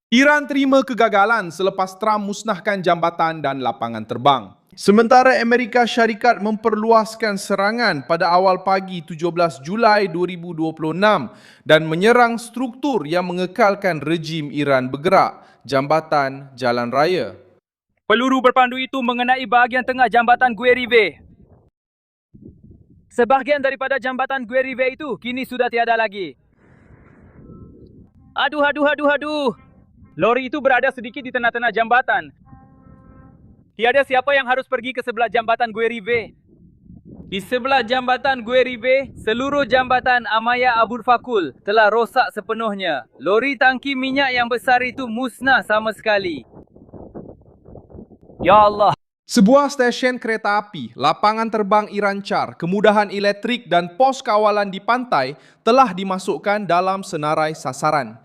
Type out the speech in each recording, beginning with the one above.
Iran terima kegagalan selepas Trump musnahkan jambatan dan lapangan terbang. Sementara Amerika Syarikat memperluaskan serangan pada awal pagi 17 Julai 2026 dan menyerang struktur yang mengekalkan rejim Iran bergerak, jambatan jalan raya. Peluru berpandu itu mengenai bahagian tengah jambatan Guerive. Sebahagian daripada jambatan Guerive itu kini sudah tiada lagi. Aduh. Lori itu berada sedikit di tengah-tengah jambatan. Tiada siapa yang harus pergi ke sebelah jambatan Guerive. Di sebelah jambatan Guerive, seluruh jambatan Amaya Abul Fakul telah rosak sepenuhnya. Lori tangki minyak yang besar itu musnah sama sekali. Ya Allah. Sebuah stesen kereta api, lapangan terbang Iran Char, kemudahan elektrik dan pos kawalan di pantai telah dimasukkan dalam senarai sasaran.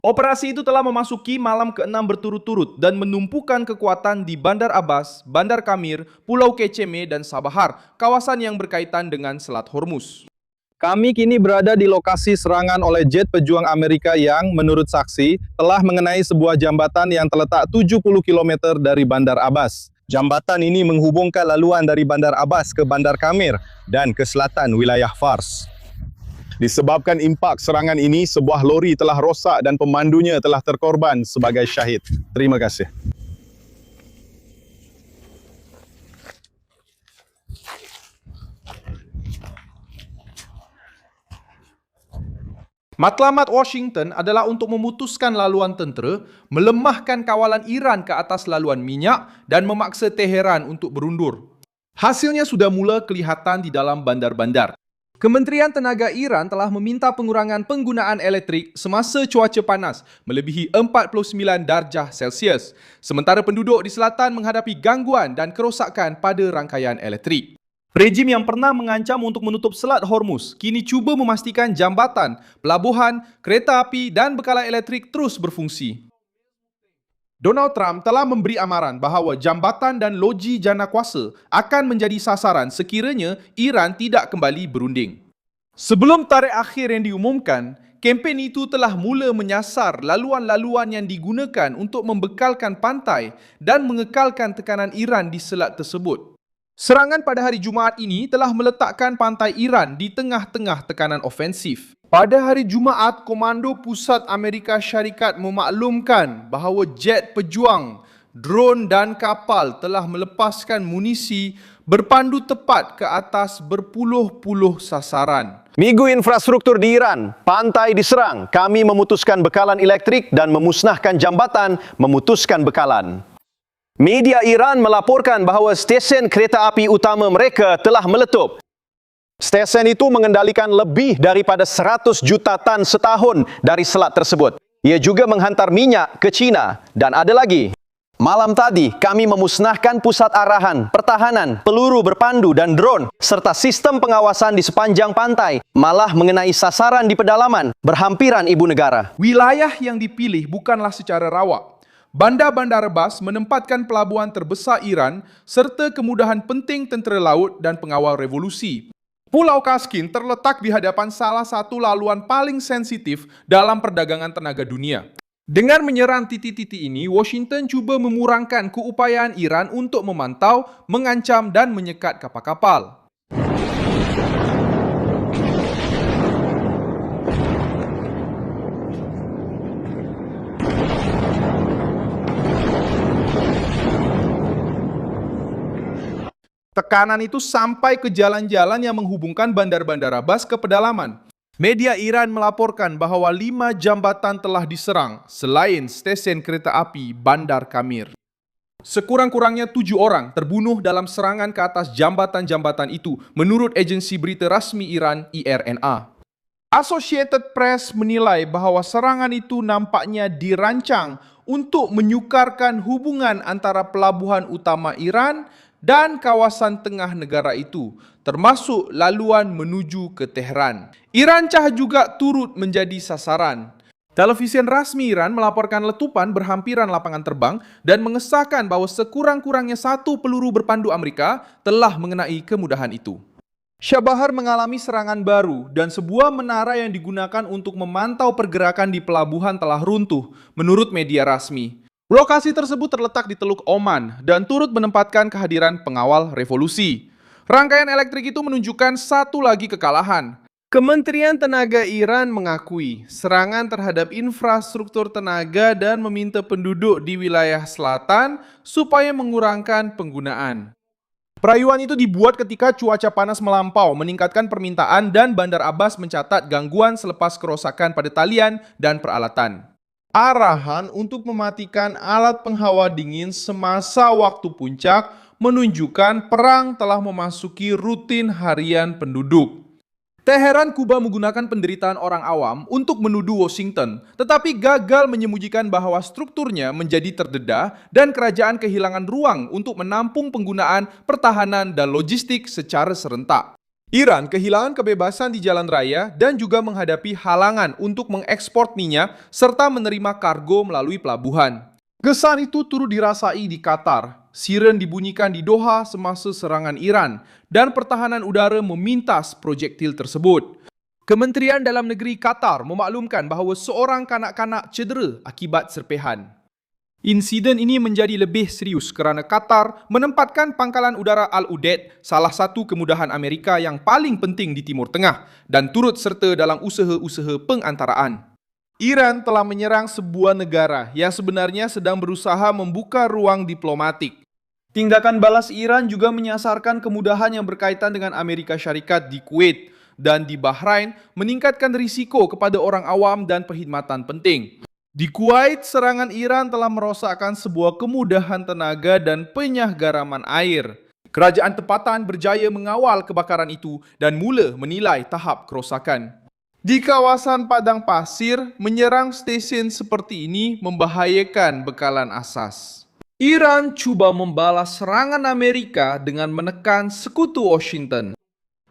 Operasi itu telah memasuki malam ke-6 berturut-turut dan menumpukan kekuatan di Bandar Abbas, Bandar Kamir, Pulau Keceme dan Sabahar, kawasan yang berkaitan dengan Selat Hormuz. Kami kini berada di lokasi serangan oleh jet pejuang Amerika yang, menurut saksi, telah mengenai sebuah jambatan yang terletak 70 km dari Bandar Abbas. Jambatan ini menghubungkan laluan dari Bandar Abbas ke Bandar Kamir dan ke selatan wilayah Fars. Disebabkan impak serangan ini, sebuah lori telah rosak dan pemandunya telah terkorban sebagai syahid. Terima kasih. Matlamat Washington adalah untuk memutuskan laluan tentera, melemahkan kawalan Iran ke atas laluan minyak dan memaksa Teheran untuk berundur. Hasilnya sudah mula kelihatan di dalam bandar-bandar. Kementerian Tenaga Iran telah meminta pengurangan penggunaan elektrik semasa cuaca panas melebihi 49 darjah Celsius, sementara penduduk di selatan menghadapi gangguan dan kerosakan pada rangkaian elektrik. Rejim yang pernah mengancam untuk menutup Selat Hormuz kini cuba memastikan jambatan, pelabuhan, kereta api dan bekalan elektrik terus berfungsi. Donald Trump telah memberi amaran bahawa jambatan dan loji jana kuasa akan menjadi sasaran sekiranya Iran tidak kembali berunding. Sebelum tarikh akhir yang diumumkan, kempen itu telah mula menyasar laluan-laluan yang digunakan untuk membekalkan pantai dan mengekalkan tekanan Iran di selat tersebut. Serangan pada hari Jumaat ini telah meletakkan pantai Iran di tengah-tengah tekanan ofensif. Pada hari Jumaat, Komando Pusat Amerika Syarikat memaklumkan bahawa jet pejuang, drone dan kapal telah melepaskan munisi berpandu tepat ke atas berpuluh-puluh sasaran. Migu infrastruktur di Iran, pantai diserang, kami memutuskan bekalan elektrik dan memusnahkan jambatan, memutuskan bekalan. Media Iran melaporkan bahawa stesen kereta api utama mereka telah meletup. Stesen itu mengendalikan lebih daripada 100 juta tan setahun dari selat tersebut. Ia juga menghantar minyak ke China. Dan ada lagi. Malam tadi, kami memusnahkan pusat arahan, pertahanan, peluru berpandu dan drone, serta sistem pengawasan di sepanjang pantai, malah mengenai sasaran di pedalaman, berhampiran ibu negara. Wilayah yang dipilih bukanlah secara rawak. Bandar-Bandar Abbas menempatkan pelabuhan terbesar Iran serta kemudahan penting tentera laut dan pengawal revolusi. Pulau Kaskin terletak di hadapan salah satu laluan paling sensitif dalam perdagangan tenaga dunia. Dengan menyerang titik-titik ini, Washington cuba memurangkan keupayaan Iran untuk memantau, mengancam dan menyekat kapal-kapal. Tekanan itu sampai ke jalan-jalan yang menghubungkan Bandar-Bandar Abbas ke pedalaman. Media Iran melaporkan bahawa 5 jambatan telah diserang selain stesen kereta api Bandar Kamir. Sekurang-kurangnya 7 orang terbunuh dalam serangan ke atas jambatan-jambatan itu menurut agensi berita rasmi Iran IRNA. Associated Press menilai bahawa serangan itu nampaknya dirancang untuk menyukarkan hubungan antara pelabuhan utama Iran dan kawasan tengah negara itu, termasuk laluan menuju ke Tehran. Iran Shah juga turut menjadi sasaran. Televisi rasmi Iran melaporkan letupan berhampiran lapangan terbang dan mengesahkan bahawa sekurang-kurangnya 1 peluru berpandu Amerika telah mengenai kemudahan itu. Syah mengalami serangan baru dan sebuah menara yang digunakan untuk memantau pergerakan di pelabuhan telah runtuh, menurut media rasmi. Lokasi tersebut terletak di Teluk Oman dan turut menempatkan kehadiran pengawal revolusi. Rangkaian elektrik itu menunjukkan satu lagi kekalahan. Kementerian Tenaga Iran mengakui serangan terhadap infrastruktur tenaga dan meminta penduduk di wilayah selatan supaya mengurangkan penggunaan. Perayuan itu dibuat ketika cuaca panas melampau, meningkatkan permintaan dan Bandar Abbas mencatat gangguan selepas kerosakan pada talian dan peralatan. Arahan untuk mematikan alat penghawa dingin semasa waktu puncak menunjukkan perang telah memasuki rutin harian penduduk. Teheran, Kuba menggunakan penderitaan orang awam untuk menuduh Washington, tetapi gagal menyembunyikan bahwa strukturnya menjadi terdedah dan kerajaan kehilangan ruang untuk menampung penggunaan pertahanan dan logistik secara serentak. Iran kehilangan kebebasan di jalan raya dan juga menghadapi halangan untuk mengekspor minyak serta menerima kargo melalui pelabuhan. Kesan itu turut dirasai di Qatar. Siren dibunyikan di Doha semasa serangan Iran dan pertahanan udara memintas projektil tersebut. Kementerian Dalam Negeri Qatar memaklumkan bahawa seorang kanak-kanak cedera akibat serpihan. Insiden ini menjadi lebih serius kerana Qatar menempatkan pangkalan udara Al-Udeid, salah satu kemudahan Amerika yang paling penting di Timur Tengah dan turut serta dalam usaha-usaha pengantaraan. Iran telah menyerang sebuah negara yang sebenarnya sedang berusaha membuka ruang diplomatik. Tindakan balas Iran juga menyasarkan kemudahan yang berkaitan dengan Amerika Syarikat di Kuwait dan di Bahrain, meningkatkan risiko kepada orang awam dan perkhidmatan penting. Di Kuwait, serangan Iran telah merosakkan sebuah kemudahan tenaga dan penyahgaraman air. Kerajaan tempatan berjaya mengawal kebakaran itu dan mula menilai tahap kerosakan. Di kawasan padang pasir, menyerang stesen seperti ini membahayakan bekalan asas. Iran cuba membalas serangan Amerika dengan menekan sekutu Washington.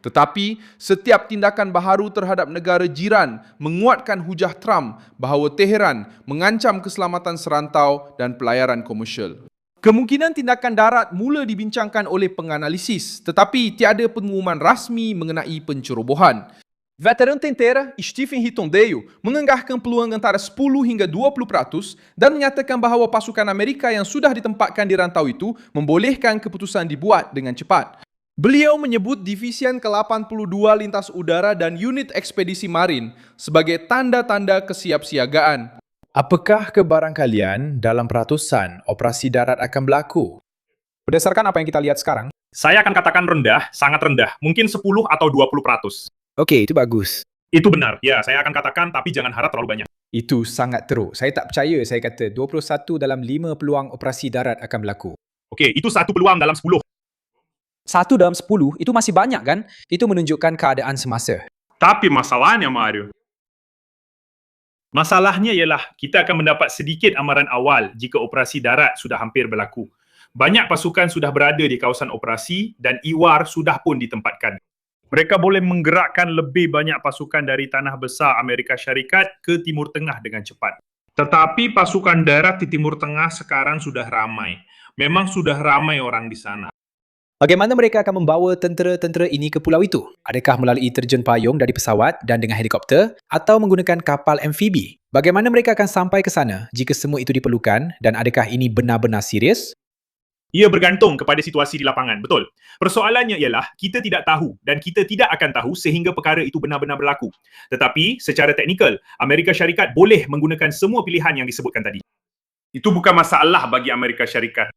Tetapi, setiap tindakan baharu terhadap negara jiran menguatkan hujah Trump bahawa Teheran mengancam keselamatan serantau dan pelayaran komersial. Kemungkinan tindakan darat mula dibincangkan oleh penganalisis, tetapi tiada pengumuman rasmi mengenai pencerobohan. Veteran tentera Stephen Hittondale menganggarkan peluang antara 10 hingga 20% dan menyatakan bahawa pasukan Amerika yang sudah ditempatkan di rantau itu membolehkan keputusan dibuat dengan cepat. Beliau menyebut Divisian ke-82 Lintas Udara dan Unit Ekspedisi Marin sebagai tanda-tanda kesiapsiagaan. Apakah kebarang kalian dalam peratusan operasi darat akan berlaku? Berdasarkan apa yang kita lihat sekarang, saya akan katakan rendah, sangat rendah, mungkin 10 atau 20%. Okey, itu bagus. Itu benar, ya saya akan katakan, tapi jangan harap terlalu banyak. Itu sangat teruk. Saya tak percaya saya kata 21 dalam 5 peluang operasi darat akan berlaku. Okey, itu satu peluang dalam 10. 1 dalam 10, itu masih banyak kan? Itu menunjukkan keadaan semasa. Tapi masalahnya, Mario, masalahnya ialah kita akan mendapat sedikit amaran awal jika operasi darat sudah hampir berlaku. Banyak pasukan sudah berada di kawasan operasi dan IWAR sudah pun ditempatkan. Mereka boleh menggerakkan lebih banyak pasukan dari tanah besar Amerika Syarikat ke Timur Tengah dengan cepat. Tetapi pasukan darat di Timur Tengah sekarang sudah ramai. Memang sudah ramai orang di sana. Bagaimana mereka akan membawa tentera-tentera ini ke pulau itu? Adakah melalui terjun payung dari pesawat dan dengan helikopter atau menggunakan kapal amfibi? Bagaimana mereka akan sampai ke sana jika semua itu diperlukan dan adakah ini benar-benar serius? Ia bergantung kepada situasi di lapangan, betul. Persoalannya ialah kita tidak tahu dan kita tidak akan tahu sehingga perkara itu benar-benar berlaku. Tetapi secara teknikal, Amerika Syarikat boleh menggunakan semua pilihan yang disebutkan tadi. Itu bukan masalah bagi Amerika Syarikat.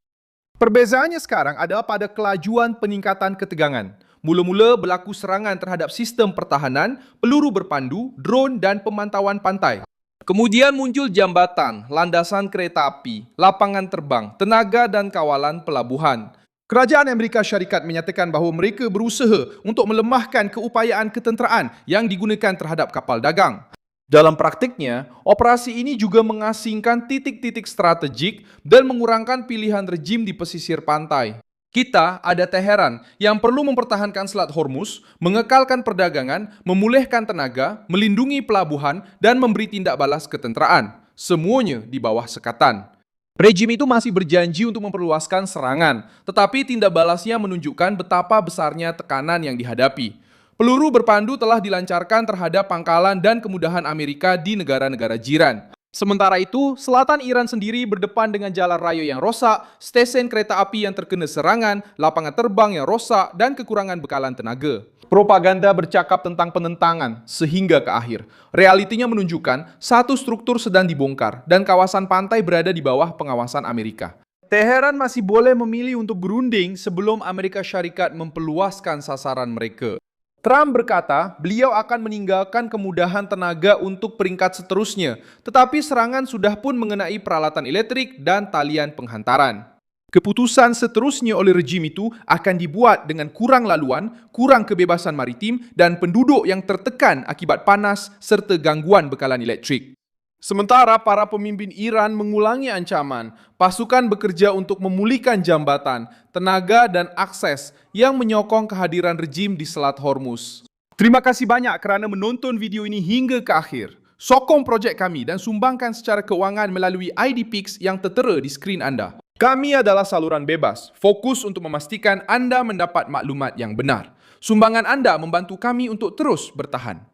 Perbezaannya sekarang adalah pada kelajuan peningkatan ketegangan. Mula-mula berlaku serangan terhadap sistem pertahanan, peluru berpandu, drone dan pemantauan pantai. Kemudian muncul jambatan, landasan kereta api, lapangan terbang, tenaga dan kawalan pelabuhan. Kerajaan Amerika Syarikat menyatakan bahawa mereka berusaha untuk melemahkan keupayaan ketenteraan yang digunakan terhadap kapal dagang. Dalam praktiknya, operasi ini juga mengasingkan titik-titik strategik dan mengurangkan pilihan rejim di pesisir pantai. Kita ada Teheran yang perlu mempertahankan Selat Hormuz, mengekalkan perdagangan, memulihkan tenaga, melindungi pelabuhan, dan memberi tindak balas ketenteraan. Semuanya di bawah sekatan. Rejim itu masih berjanji untuk memperluaskan serangan, tetapi tindak balasnya menunjukkan betapa besarnya tekanan yang dihadapi. Peluru berpandu telah dilancarkan terhadap pangkalan dan kemudahan Amerika di negara-negara jiran. Sementara itu, selatan Iran sendiri berdepan dengan jalan raya yang rosak, stesen kereta api yang terkena serangan, lapangan terbang yang rosak, dan kekurangan bekalan tenaga. Propaganda bercakap tentang penentangan sehingga ke akhir. Realitinya menunjukkan satu struktur sedang dibongkar dan kawasan pantai berada di bawah pengawasan Amerika. Teheran masih boleh memilih untuk berunding sebelum Amerika Syarikat memperluaskan sasaran mereka. Trump berkata beliau akan meninggalkan kemudahan tenaga untuk peringkat seterusnya, tetapi serangan sudah pun mengenai peralatan elektrik dan talian penghantaran. Keputusan seterusnya oleh rejim itu akan dibuat dengan kurang laluan, kurang kebebasan maritim dan penduduk yang tertekan akibat panas serta gangguan bekalan elektrik. Sementara para pemimpin Iran mengulangi ancaman, pasukan bekerja untuk memulihkan jambatan, tenaga dan akses yang menyokong kehadiran rejim di Selat Hormuz. Terima kasih banyak kerana menonton video ini hingga ke akhir. Sokong projek kami dan sumbangkan secara kewangan melalui IDPix yang tertera di skrin anda. Kami adalah saluran bebas, fokus untuk memastikan anda mendapat maklumat yang benar. Sumbangan anda membantu kami untuk terus bertahan.